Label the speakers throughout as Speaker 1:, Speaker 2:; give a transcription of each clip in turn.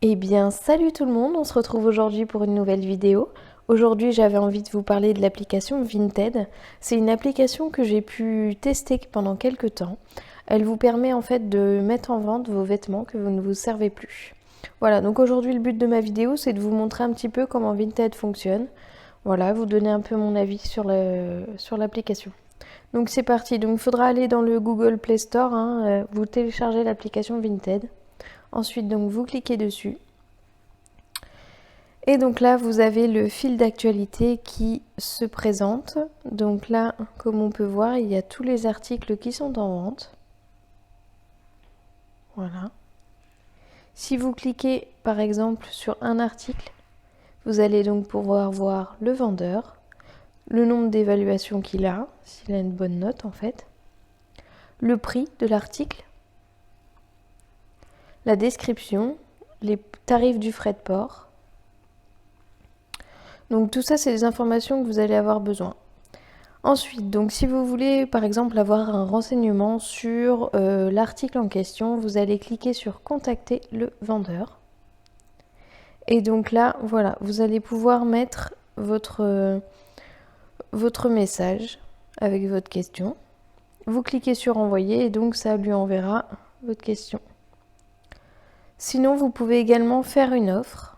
Speaker 1: Eh bien, salut tout le monde, on se retrouve aujourd'hui pour une nouvelle vidéo. Aujourd'hui, j'avais envie de vous parler de l'application Vinted. C'est une application que j'ai pu tester pendant quelques temps. Elle vous permet en fait de mettre en vente vos vêtements que vous ne vous servez plus. Voilà, donc aujourd'hui, le but de ma vidéo, c'est de vous montrer un petit peu comment Vinted fonctionne. Voilà, vous donner un peu mon avis sur l'application. Donc c'est parti, donc il faudra aller dans le Google Play Store, vous téléchargez l'application Vinted. Ensuite, donc, vous cliquez dessus. Et donc là, vous avez le fil d'actualité qui se présente. Donc là, comme on peut voir, il y a tous les articles qui sont en vente. Voilà. Si vous cliquez par exemple sur un article, vous allez donc pouvoir voir le vendeur, le nombre d'évaluations qu'il a, s'il a une bonne note en fait, le prix de l'article, la description, les tarifs du frais de port. Donc tout ça, c'est des informations que vous allez avoir besoin. Ensuite, donc si vous voulez par exemple avoir un renseignement sur l'article en question, vous allez cliquer sur contacter le vendeur. Et donc là, voilà, vous allez pouvoir mettre votre message avec votre question. Vous cliquez sur envoyer et donc ça lui enverra votre question. Sinon, vous pouvez également faire une offre.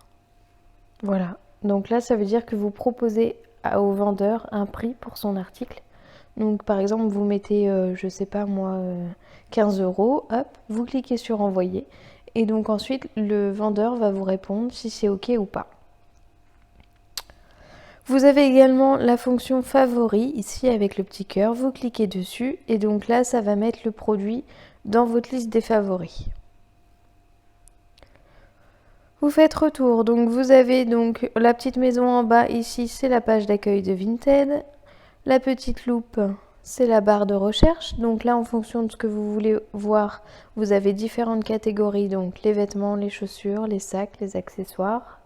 Speaker 1: Voilà, donc là, ça veut dire que vous proposez au vendeur un prix pour son article. Donc par exemple, vous mettez, je sais pas moi, 15 euros, hop, vous cliquez sur envoyer. Et donc ensuite, le vendeur va vous répondre si c'est OK ou pas. Vous avez également la fonction favoris, ici avec le petit cœur, vous cliquez dessus et donc là, ça va mettre le produit dans votre liste des favoris. Vous faites retour, donc vous avez donc la petite maison en bas ici, c'est la page d'accueil de Vinted. La petite loupe, c'est la barre de recherche. Donc là, en fonction de ce que vous voulez voir, vous avez différentes catégories. Donc les vêtements, les chaussures, les sacs, les accessoires.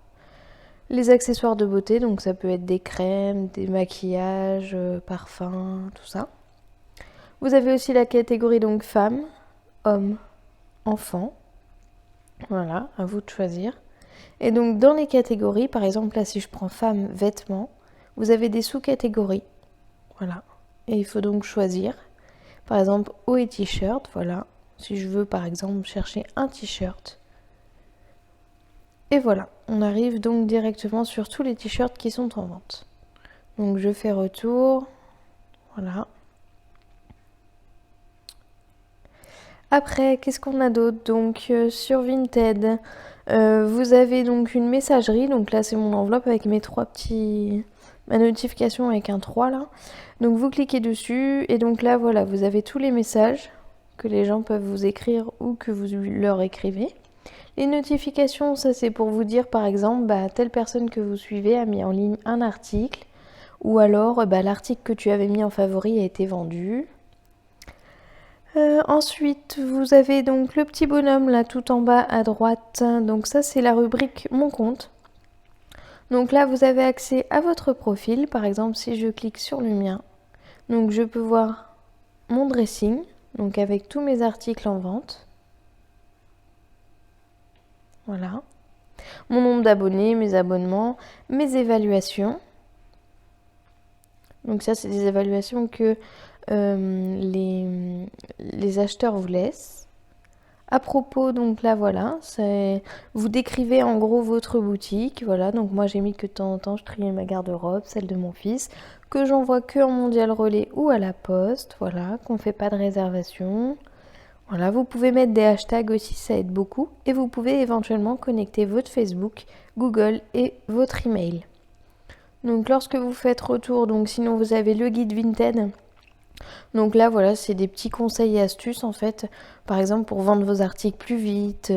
Speaker 1: Les accessoires de beauté, donc ça peut être des crèmes, des maquillages, parfums, tout ça. Vous avez aussi la catégorie donc femmes, hommes, enfants. Voilà, à vous de choisir. Et donc dans les catégories, par exemple là si je prends femmes, vêtements, vous avez des sous-catégories. Voilà. Et il faut donc choisir. Par exemple, haut et t-shirt, voilà. Si je veux par exemple chercher un t-shirt. Et voilà, on arrive donc directement sur tous les t-shirts qui sont en vente. Donc je fais retour. Voilà. Après, qu'est-ce qu'on a d'autre? Donc sur Vinted, vous avez donc une messagerie. Donc là, c'est mon enveloppe avec mes ma notification avec un 3 là. Donc vous cliquez dessus et donc là, voilà, vous avez tous les messages que les gens peuvent vous écrire ou que vous leur écrivez. Les notifications, ça c'est pour vous dire par exemple, telle personne que vous suivez a mis en ligne un article ou alors l'article que tu avais mis en favori a été vendu. Ensuite, vous avez donc le petit bonhomme là tout en bas à droite. Donc ça, c'est la rubrique Mon compte. Donc là, vous avez accès à votre profil. Par exemple, si je clique sur le mien, donc je peux voir mon dressing, donc avec tous mes articles en vente. Voilà. Mon nombre d'abonnés, mes abonnements, mes évaluations. Donc ça, c'est des évaluations que les acheteurs vous laissent. À propos, donc là voilà, vous décrivez en gros votre boutique, voilà, donc moi j'ai mis que de temps en temps je triais ma garde-robe, celle de mon fils, que j'envoie que en mondial relais ou à la poste, voilà, qu'on fait pas de réservation. Voilà, vous pouvez mettre des hashtags aussi, ça aide beaucoup, et vous pouvez éventuellement connecter votre Facebook, Google et votre email. Donc lorsque vous faites retour, donc sinon vous avez le guide Vinted. Donc là, voilà, c'est des petits conseils et astuces en fait. Par exemple, pour vendre vos articles plus vite.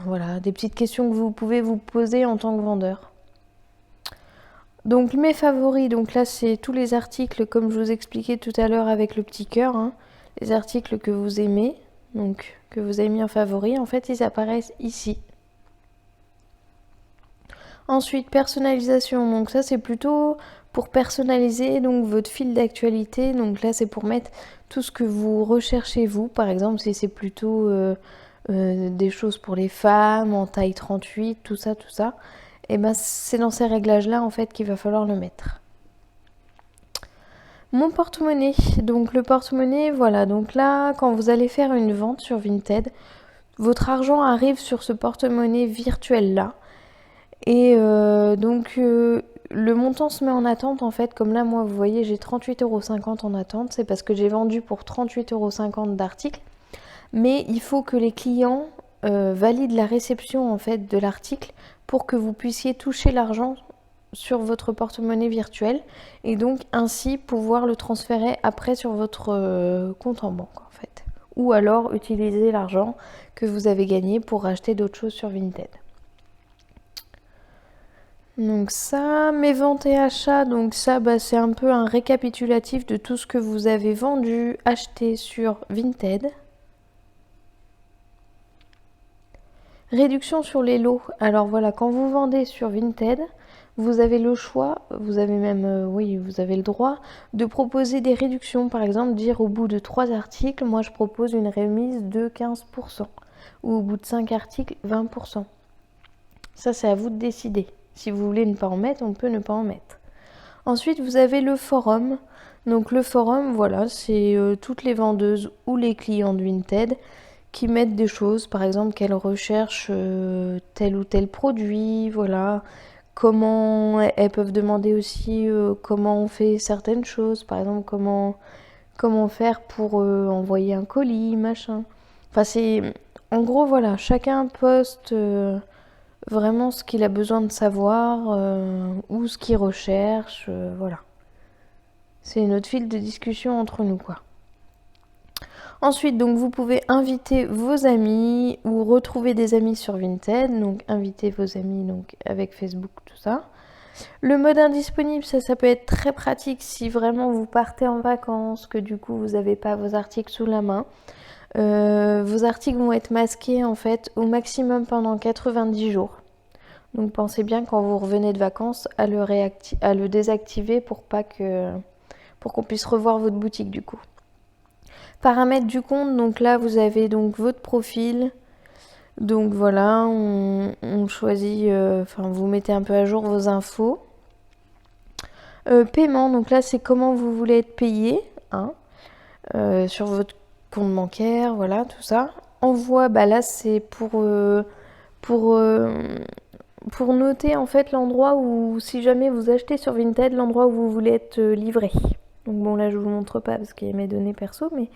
Speaker 1: Voilà, des petites questions que vous pouvez vous poser en tant que vendeur. Donc mes favoris, donc là, c'est tous les articles comme je vous expliquais tout à l'heure avec le petit cœur. Les articles que vous aimez, donc que vous avez mis en favori, en fait, ils apparaissent ici. Ensuite, personnalisation. Donc ça, c'est plutôt pour personnaliser donc votre fil d'actualité. Donc là, c'est pour mettre tout ce que vous recherchez vous. Par exemple, si c'est plutôt des choses pour les femmes en taille 38, tout ça, et ben c'est dans ces réglages-là en fait qu'il va falloir le mettre. Mon porte-monnaie, donc le porte-monnaie, voilà, donc là, quand vous allez faire une vente sur Vinted, votre argent arrive sur ce porte-monnaie virtuel-là, et le montant se met en attente en fait, comme là, moi, vous voyez, j'ai 38,50 € en attente, c'est parce que j'ai vendu pour 38,50 € d'articles, mais il faut que les clients valident la réception en fait de l'article pour que vous puissiez toucher l'argent sur votre porte-monnaie virtuel et donc ainsi pouvoir le transférer après sur votre compte en banque en fait. Ou alors utiliser l'argent que vous avez gagné pour racheter d'autres choses sur Vinted. Donc ça, mes ventes et achats, donc ça c'est un peu un récapitulatif de tout ce que vous avez vendu, acheté sur Vinted. Réduction sur les lots. Alors voilà, quand vous vendez sur Vinted, vous avez le choix, vous avez même, vous avez le droit de proposer des réductions. Par exemple, dire au bout de 3 articles, moi je propose une remise de 15%. Ou au bout de 5 articles, 20%. Ça, c'est à vous de décider. Si vous voulez ne pas en mettre, on peut ne pas en mettre. Ensuite, vous avez le forum. Donc le forum, voilà, c'est toutes les vendeuses ou les clients de Vinted qui mettent des choses, par exemple qu'elles recherchent tel ou tel produit, voilà. Comment elles peuvent demander aussi comment on fait certaines choses, par exemple comment faire pour envoyer un colis, machin. Enfin c'est en gros voilà, chacun poste vraiment ce qu'il a besoin de savoir ou ce qu'il recherche, voilà. C'est notre fil de discussion entre nous quoi. Ensuite, donc vous pouvez inviter vos amis ou retrouver des amis sur Vinted. Donc inviter vos amis donc avec Facebook, tout ça. Le mode indisponible, ça peut être très pratique si vraiment vous partez en vacances, que du coup vous n'avez pas vos articles sous la main. Vos articles vont être masqués en fait au maximum pendant 90 jours. Donc pensez bien quand vous revenez de vacances à le désactiver pour qu'on puisse revoir votre boutique du coup. Paramètres du compte, donc là vous avez donc votre profil. Donc voilà, on choisit, vous mettez un peu à jour vos infos. Paiement, donc là c'est comment vous voulez être payé, hein, sur votre compte bancaire, voilà, tout ça. Envoi, là c'est pour noter en fait l'endroit où, si jamais vous achetez sur Vinted, l'endroit où vous voulez être livré. Donc bon là je vous montre pas parce qu'il y a mes données perso, mais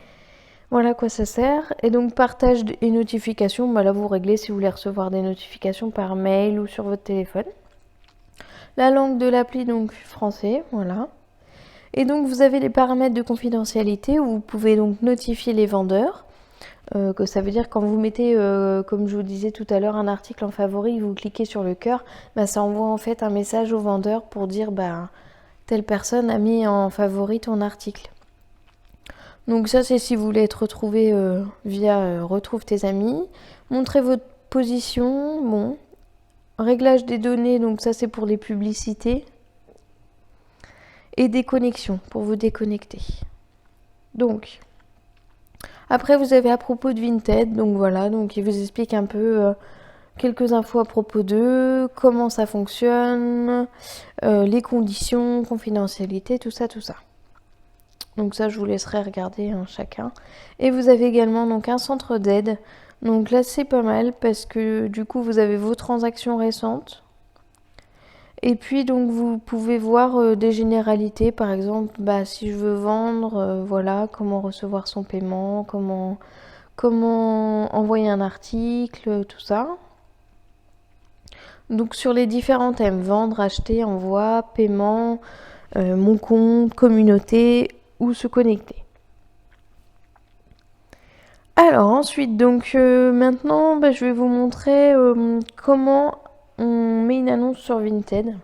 Speaker 1: voilà à quoi ça sert. Et donc partage et notifications, là vous réglez si vous voulez recevoir des notifications par mail ou sur votre téléphone. La langue de l'appli, donc français, voilà. Et donc vous avez les paramètres de confidentialité où vous pouvez donc notifier les vendeurs. Que ça veut dire quand vous mettez, comme je vous disais tout à l'heure, un article en favori, vous cliquez sur le cœur, ça envoie en fait un message au vendeur pour dire telle personne a mis en favori ton article. Donc ça c'est si vous voulez être retrouvé via retrouve tes amis. Montrez votre position, bon. Réglage des données, donc ça c'est pour les publicités. Et déconnexion, pour vous déconnecter. Donc, après vous avez à propos de Vinted, donc voilà, donc il vous explique un peu quelques infos à propos d'eux, comment ça fonctionne, les conditions, confidentialité, tout ça. Donc ça, je vous laisserai regarder chacun. Et vous avez également donc un centre d'aide. Donc là, c'est pas mal parce que du coup, vous avez vos transactions récentes. Et puis donc, vous pouvez voir des généralités. Par exemple, si je veux vendre, voilà, comment recevoir son paiement, comment envoyer un article, tout ça. Donc sur les différents thèmes, vendre, acheter, envoi, paiement, mon compte, communauté ou se connecter. Alors ensuite, donc maintenant, je vais vous montrer comment on met une annonce sur Vinted.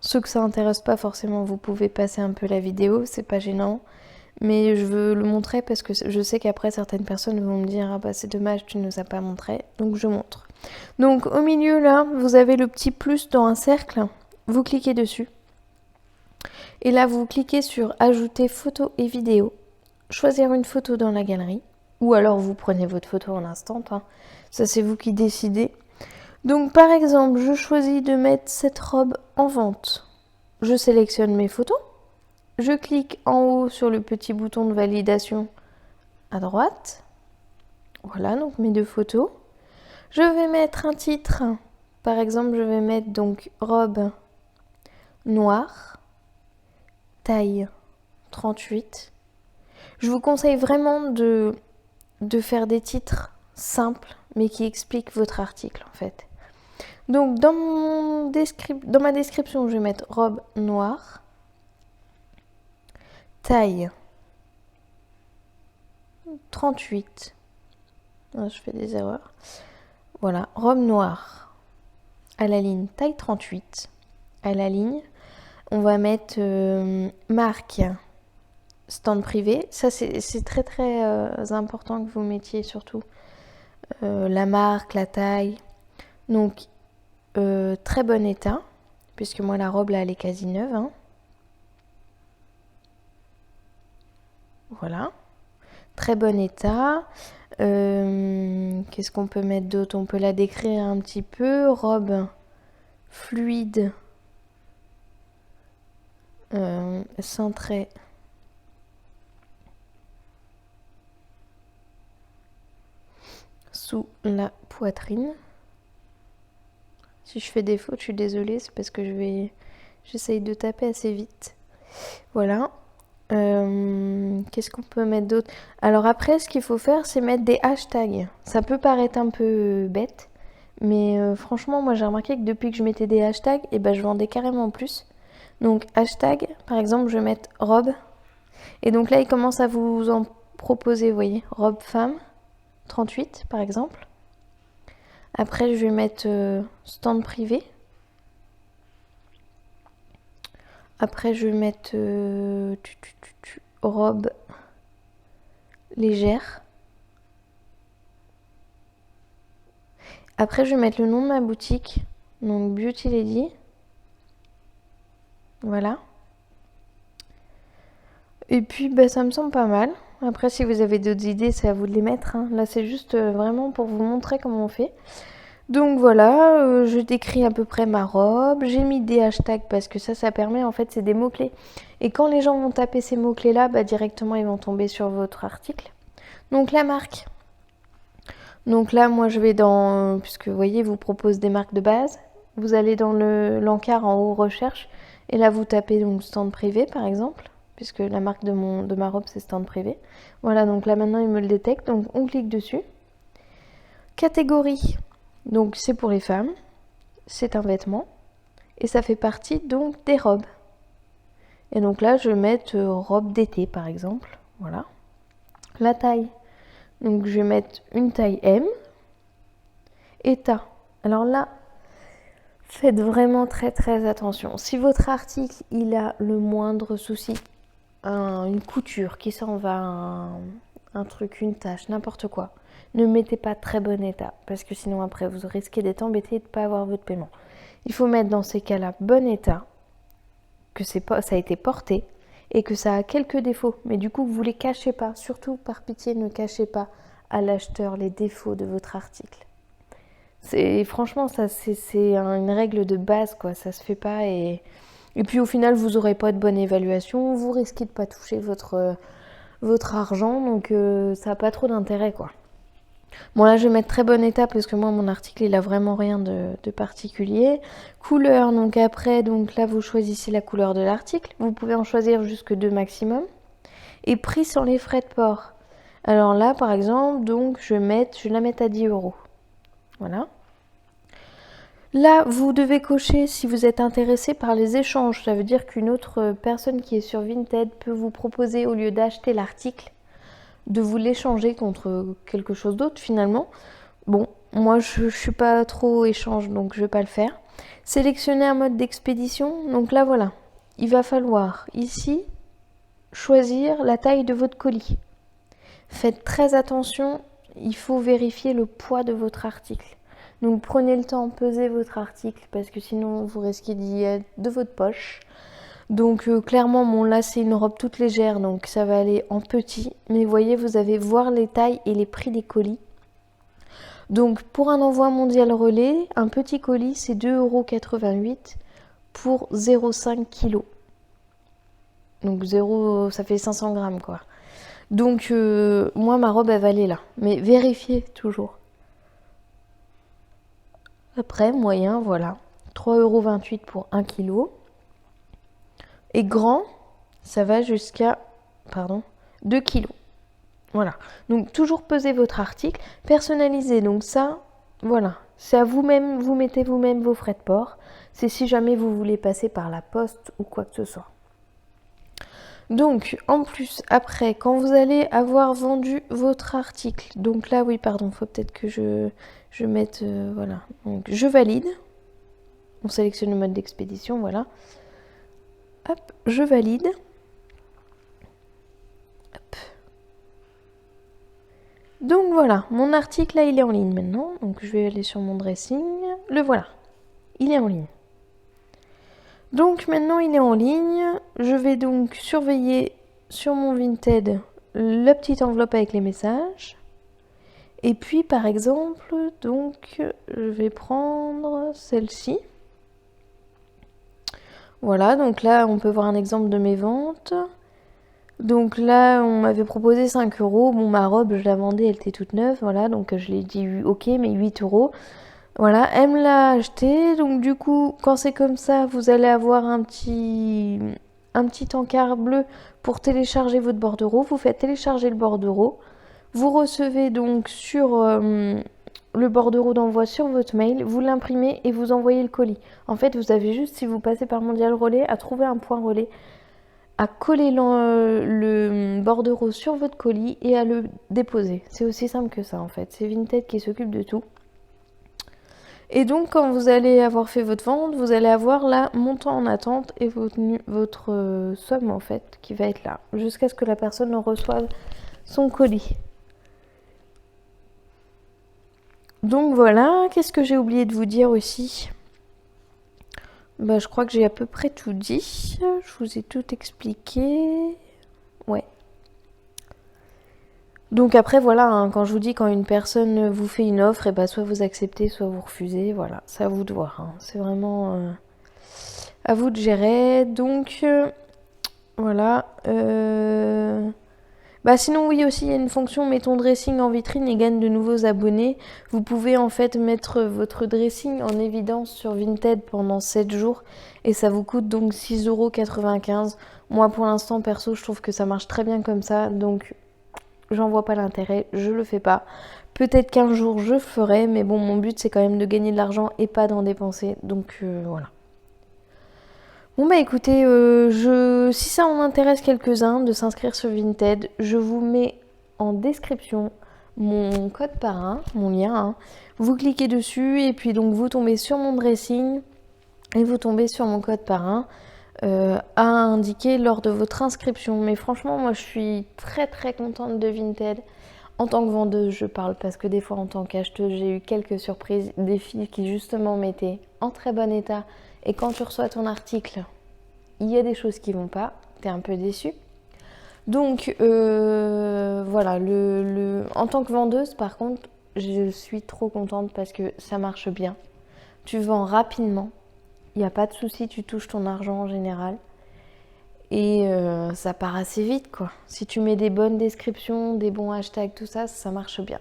Speaker 1: Ceux que ça intéresse pas forcément, vous pouvez passer un peu la vidéo, c'est pas gênant. Mais je veux le montrer parce que je sais qu'après certaines personnes vont me dire c'est dommage, tu ne nous as pas montré. Donc je montre. Donc au milieu là, vous avez le petit plus dans un cercle. Vous cliquez dessus. Et là, vous cliquez sur ajouter photo et vidéo. Choisir une photo dans la galerie. Ou alors vous prenez votre photo en instant, hein. Ça c'est vous qui décidez. Donc par exemple, je choisis de mettre cette robe en vente. Je sélectionne mes photos. Je clique en haut sur le petit bouton de validation à droite. Voilà, donc mes 2 photos. Je vais mettre un titre. Par exemple, je vais mettre donc robe noire, taille 38. Je vous conseille vraiment de faire des titres simples, mais qui expliquent votre article en fait. Donc dans ma description, je vais mettre robe noire, taille 38. Ah, je fais des erreurs. Voilà, robe noire à la ligne, taille 38. À la ligne, on va mettre marque stand privé. Ça, c'est très très important que vous mettiez surtout la marque, la taille. Donc, très bon état, puisque moi la robe là elle est quasi neuve, hein. Voilà, très bon état. Qu'est-ce qu'on peut mettre d'autre? On peut la décrire un petit peu. Robe fluide, cintrée, sous la poitrine. Si je fais des fautes, je suis désolée, c'est parce que j'essaye de taper assez vite. Voilà. Qu'est-ce qu'on peut mettre d'autre? Alors après, ce qu'il faut faire, c'est mettre des hashtags. Ça peut paraître un peu bête, mais franchement, moi j'ai remarqué que depuis que je mettais des hashtags, et ben, je vendais carrément plus. Donc hashtag, par exemple, je vais mettre robe. Et donc là, il commence à vous en proposer, vous voyez, robe femme, 38 par exemple. Après, je vais mettre stand privé. Après, je vais mettre robe légère. Après, je vais mettre le nom de ma boutique. Donc, Beauty Lady. Voilà. Et puis, bah, ça me semble pas mal. Après, si vous avez d'autres idées, c'est à vous de les mettre, hein. Là, c'est juste vraiment pour vous montrer comment on fait. Donc voilà, je décris à peu près ma robe. J'ai mis des hashtags parce que ça permet, en fait, c'est des mots-clés. Et quand les gens vont taper ces mots-clés-là, bah, directement, ils vont tomber sur votre article. Donc la marque. Donc là, moi, je vais dans, puisque vous voyez, vous propose des marques de base. Vous allez dans l'encart en haut, recherche. Et là, vous tapez donc stand privé, par exemple. Puisque la marque de ma robe, c'est stand privé. Voilà, donc là, maintenant, il me le détecte. Donc, on clique dessus. Catégorie. Donc c'est pour les femmes, c'est un vêtement et ça fait partie donc des robes. Et donc là je vais mettre robe d'été par exemple, voilà. La taille, donc je vais mettre une taille M. État, alors là faites vraiment très très attention. Si votre article il a le moindre souci, une couture qui s'en va, un truc, une tache, n'importe quoi, ne mettez pas très bon état parce que sinon après vous risquez d'être embêté et de ne pas avoir votre paiement. Il faut mettre dans ces cas-là bon état, que ça a été porté et que ça a quelques défauts, mais du coup vous les cachez pas. Surtout par pitié, ne cachez pas à l'acheteur les défauts de votre article. Franchement ça c'est une règle de base quoi, ça se fait pas et puis au final vous aurez pas de bonne évaluation, vous risquez de pas toucher votre argent, donc ça n'a pas trop d'intérêt quoi. Bon là je vais mettre très bon état parce que moi mon article il a vraiment rien de particulier. Couleur, donc après, donc là vous choisissez la couleur de l'article, vous pouvez en choisir jusque 2 maximum. Et prix sur les frais de port. Alors là par exemple, donc je vais la mettre à 10 €. Voilà. Là, vous devez cocher si vous êtes intéressé par les échanges. Ça veut dire qu'une autre personne qui est sur Vinted peut vous proposer, au lieu d'acheter l'article, de vous l'échanger contre quelque chose d'autre finalement. Bon, moi je suis pas trop échange, donc je vais pas le faire. Sélectionner un mode d'expédition. Donc là voilà, il va falloir ici choisir la taille de votre colis. Faites très attention, il faut vérifier le poids de votre article. Donc prenez le temps, pesez votre article parce que sinon vous risquez d'y être de votre poche. Donc clairement, bon là c'est une robe toute légère, donc ça va aller en petit. Mais vous voyez, vous avez voir les tailles et les prix des colis. Donc pour un envoi mondial relais, un petit colis c'est 2,88 € pour 0,5 kg. Donc 0, ça fait 500 grammes quoi. Donc moi ma robe elle va aller là. Mais vérifiez toujours. Après, moyen, voilà. 3,28 € pour 1 kg. Et grand, ça va jusqu'à 2 kg. Voilà. Donc toujours peser votre article. Personnalisé, donc ça, voilà. C'est à vous-même, vous mettez vous-même vos frais de port. C'est si jamais vous voulez passer par la poste ou quoi que ce soit. Donc, en plus, après, quand vous allez avoir vendu votre article, donc là, oui, pardon, faut peut-être que je mette, voilà. Donc, je valide. On sélectionne le mode d'expédition, voilà. Hop, je valide. Hop. Donc voilà, mon article là, il est en ligne maintenant. Donc je vais aller sur mon dressing. Le voilà, il est en ligne. Donc maintenant, il est en ligne. Je vais donc surveiller sur mon Vinted la petite enveloppe avec les messages. Et puis par exemple, donc je vais prendre celle-ci. Voilà, donc là on peut voir un exemple de mes ventes. Donc là on m'avait proposé 5 €. Bon, ma robe je la vendais, elle était toute neuve, voilà, donc je l'ai dit ok, mais 8 €. Voilà, elle me l'a acheté. Donc du coup, quand c'est comme ça, vous allez avoir un petit encart bleu pour télécharger votre bordereau. Vous faites télécharger le bordereau. Vous recevez donc sur le bordereau d'envoi sur votre mail, vous l'imprimez et vous envoyez le colis. En fait, vous avez juste, si vous passez par Mondial Relais, à trouver un point relais, à coller le bordereau sur votre colis et à le déposer. C'est aussi simple que ça en fait. C'est Vinted qui s'occupe de tout. Et donc, quand vous allez avoir fait votre vente, vous allez avoir là montant en attente et votre somme en fait qui va être là jusqu'à ce que la personne reçoive son colis. Donc voilà, qu'est-ce que j'ai oublié de vous dire aussi? Bah, je crois que j'ai à peu près tout dit. Je vous ai tout expliqué. Ouais. Donc après, voilà, hein, quand je vous dis quand une personne vous fait une offre, et bah, soit vous acceptez, soit vous refusez. Voilà, c'est à vous de voir. Hein. C'est vraiment à vous de gérer. Donc voilà. Bah sinon oui aussi il y a une fonction mets ton dressing en vitrine et gagne de nouveaux abonnés. Vous pouvez en fait mettre votre dressing en évidence sur Vinted pendant 7 jours et ça vous coûte donc 6,95 €. Moi pour l'instant perso je trouve que ça marche très bien comme ça donc j'en vois pas l'intérêt, je le fais pas. Peut-être qu'un jour je ferai mais bon mon but c'est quand même de gagner de l'argent et pas d'en dépenser donc voilà. Bon bah écoutez, si ça en intéresse quelques-uns de s'inscrire sur Vinted, je vous mets en description mon code parrain, mon lien. Hein. Vous cliquez dessus et puis donc vous tombez sur mon dressing et vous tombez sur mon code parrain à indiquer lors de votre inscription. Mais franchement, moi je suis très très contente de Vinted. En tant que vendeuse, je parle parce que des fois en tant qu'acheteuse, j'ai eu quelques surprises, des filles qui justement m'étaient en très bon état. Et quand tu reçois ton article, il y a des choses qui vont pas, tu es un peu déçu. Donc voilà, en tant que vendeuse par contre, je suis trop contente parce que ça marche bien. Tu vends rapidement, il n'y a pas de souci, tu touches ton argent en général. Et ça part assez vite quoi. Si tu mets des bonnes descriptions, des bons hashtags, tout ça, ça marche bien.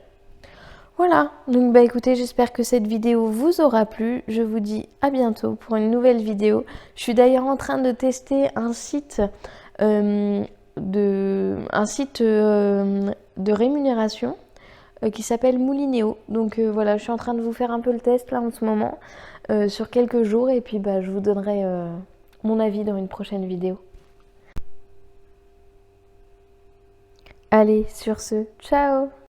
Speaker 1: Voilà, donc bah écoutez, j'espère que cette vidéo vous aura plu. Je vous dis à bientôt pour une nouvelle vidéo. Je suis d'ailleurs en train de tester un site de rémunération qui s'appelle Moulinéo. Donc voilà, je suis en train de vous faire un peu le test là en ce moment sur quelques jours et puis bah je vous donnerai mon avis dans une prochaine vidéo. Allez, sur ce, ciao!